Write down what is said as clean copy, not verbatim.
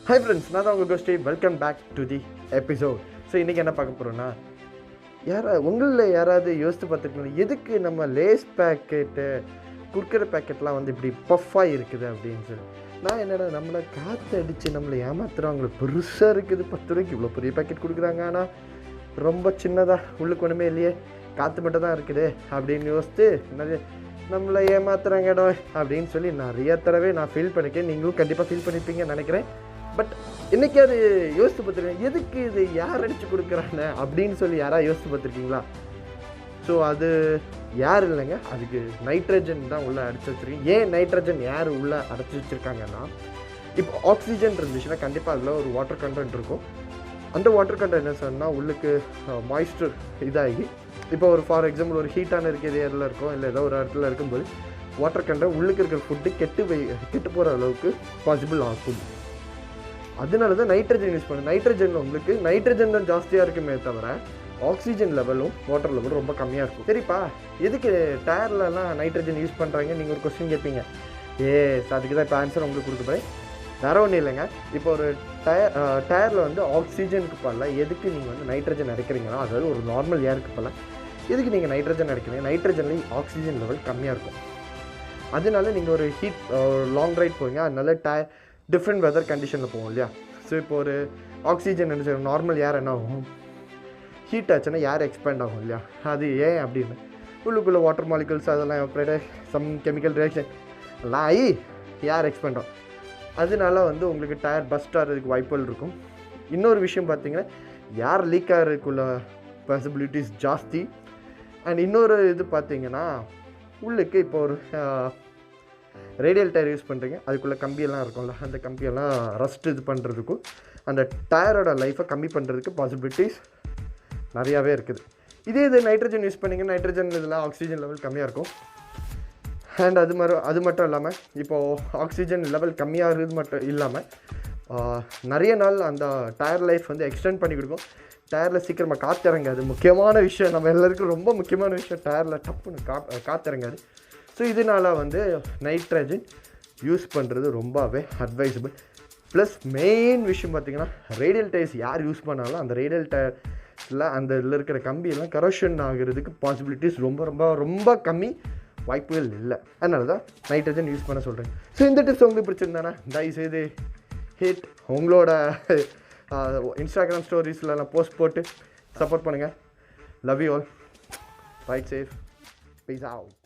Hi friends, நான் தான் உங்கள் Ghostry. Welcome back to the episode. So இன்றைக்கி என்ன பார்க்க போகிறோன்னா, உங்களில் யாராவது யோசித்து பார்த்துருக்கணும், எதுக்கு நம்ம லேஸ் பேக்கெட்டு குர்க்குற பேக்கெட்லாம் வந்து இப்படி பஃப்பாக இருக்குது அப்படின்னு சொல்லி. நான் என்னடா நம்மளை காற்று அடித்து நம்மளை ஏமாத்துறவங்களை பெருசாக இருக்குது, 10 ரூபாய்க்கு இவ்வளோ பெரிய பேக்கெட் கொடுக்குறாங்க, ஆனால் ரொம்ப சின்னதாக உள்ளுக்கு ஒன்றுமே இல்லையே, காற்று மட்டும் தான் இருக்குது அப்படின்னு யோசித்து நிறைய நம்மளை ஏமாத்துறாங்கடா அப்படின்னு சொல்லி நிறைய தடவை நான் ஃபீல் பண்ணிக்கேன். நீங்களும் கண்டிப்பாக ஃபீல் பண்ணியிருப்பீங்கன்னு நினைக்கிறேன். பட் இன்றைக்கி அது யோசித்து பார்த்துருக்கேன், எதுக்கு இது யார் அடித்து கொடுக்குறாங்க அப்படின்னு சொல்லி யாராவது யோசித்து பார்த்துருக்கீங்களா? ஸோ அது யார் இல்லைங்க, அதுக்கு நைட்ரஜன் தான் உள்ளே அடைச்சி வச்சுருக்கீங்க. ஏன் நைட்ரஜன் யார் உள்ளே அடைச்சி வச்சுருக்காங்கன்னா, இப்போ ஆக்சிஜன் இருந்துச்சுன்னா கண்டிப்பாக அதில் ஒரு வாட்டர் கண்டென்ட் இருக்கும். அந்த வாட்டர் கண்டென்ட் என்ன சொன்னால் உள்ளுக்கு மாய்ஸ்டர் இதாகி, இப்போ ஒரு ஃபார் எக்ஸாம்பிள் ஒரு ஹீட்டான இருக்கிற ஏரியாவில் இருக்கும், இல்லை ஏதோ ஒரு இடத்துல இருக்கும்போது வாட்டர் கண்டென்ட் உள்ளுக்கு இருக்கிற ஃபுட்டு கெட்டு போகிற அளவுக்கு பாசிபிள் ஆகும். அதனால தான் நைட்ரஜன் யூஸ் பண்ணுது. நைட்ரஜனில் உங்களுக்கு நைட்ரஜன் தான் ஜாஸ்தியாக இருக்குமே தவிர ஆக்சிஜன் லெவலும் வாட்டர் லெவலும் ரொம்ப கம்மியாக இருக்கும். சரிப்பா, எதுக்கு டயர்லலாம் நைட்ரஜன் யூஸ் பண்ணுறாங்க நீங்கள் ஒரு கொஸ்டின் கேட்பீங்க. அதுக்கு தான் இப்போ ஆன்சர் உங்களுக்கு கொடுக்க போகிறேன். வேற ஒன்றும் இல்லைங்க. இப்போ ஒரு டயரில் வந்து ஆக்சிஜனுக்கு பதிலாக எதுக்கு நீங்கள் வந்து நைட்ரஜன் அடைக்கிறீங்கன்னா, அதாவது ஒரு நார்மல் ஏருக்கு பதிலாக எதுக்கு நீங்கள் நைட்ரஜன் அடைக்கிறீங்க, நைட்ரஜன்லேயும் ஆக்சிஜன் லெவல் கம்மியாக இருக்கும். அதனால நீங்கள் ஒரு லாங் ரைட் போவீங்க, அதனால டிஃப்ரெண்ட் வெதர் கண்டிஷனில் போவோம் இல்லையா. ஸோ இப்போ ஒரு ஆக்சிஜன் என்ன செய்யும், நார்மல் ஏர் என்ன ஆகும், ஹீட் ஆச்சுன்னா ஏர் எக்ஸ்பேண்ட் ஆகும் இல்லையா. அது ஏன் அப்படின்னு உள்ளுக்குள்ளே வாட்டர் மாலிகூல்ஸ் அதெல்லாம் எவாப்ரேட் சம் கெமிக்கல் ரியாக்ஷன் எல்லாம் ஆகி ஏர் எக்ஸ்பேண்ட் ஆகும். அதனால வந்து உங்களுக்கு டயர் பஸ்ட் ஆகிறதுக்கு வாய்ப்புகள் இருக்கும். இன்னொரு விஷயம் பார்த்தீங்கன்னா, ஏர் லீக் ஆகிறதுக்குள்ள பாசிபிலிட்டிஸ் ஜாஸ்தி. அண்ட் இன்னொரு இது பார்த்தீங்கன்னா, உள்ளுக்கு இப்போ ஒரு ரேடியல் டயர் யூஸ் பண்ணுறீங்க, அதுக்குள்ளே கம்பியெல்லாம் இருக்கும்ல, அந்த கம்பியெல்லாம் ரஸ்ட் இது பண்ணுறதுக்கும் அந்த டயரோட லைஃப்பை கம்மி பண்ணுறதுக்கு பாசிபிலிட்டிஸ் நிறையாவே இருக்குது. இது நைட்ரஜன் யூஸ் பண்ணிங்க, நைட்ரஜன் இதில் ஆக்சிஜன் லெவல் கம்மியாக இருக்கும். அண்ட் அது மட்டும் இல்லாமல் இப்போது ஆக்சிஜன் லெவல் கம்மியாகிறது மட்டும் இல்லாமல் நிறைய நாள் அந்த டயர் லைஃப் வந்து எக்ஸ்டெண்ட் பண்ணி கொடுக்கும். டயரில் சீக்கிரமாக காற்றிறங்காது. முக்கியமான விஷயம், நம்ம எல்லாருக்கும் ரொம்ப முக்கியமான விஷயம், டயரில் டப்புன்னு காற்றிறங்காது. ஸோ இதனால் வந்து நைட்ரஜன் யூஸ் பண்ணுறது ரொம்பவே அட்வைசபிள். ப்ளஸ் மெயின் விஷயம் பார்த்திங்கன்னா, ரேடியல் டயர்ஸ் யார் யூஸ் பண்ணாலும் அந்த ரேடியல் டயர்ஸில் அந்த இதில் இருக்கிற கம்பியெல்லாம் கரோஷன் ஆகிறதுக்கு பாசிபிலிட்டிஸ் ரொம்ப ரொம்ப ரொம்ப கம்மி, வாய்ப்புகள் இல்லை. அதனால தான் நைட்ரஜன் யூஸ் பண்ண சொல்கிறேன். ஸோ இந்த டிப்ஸ் உங்களுக்கு பிடிச்சிருந்தானே தயவுசெய்து ஹிட் உங்களோட இன்ஸ்டாகிராம் ஸ்டோரிஸ்லாம் போஸ்ட் போட்டு சப்போர்ட் பண்ணுங்கள். Love you all. Right safe. Peace out.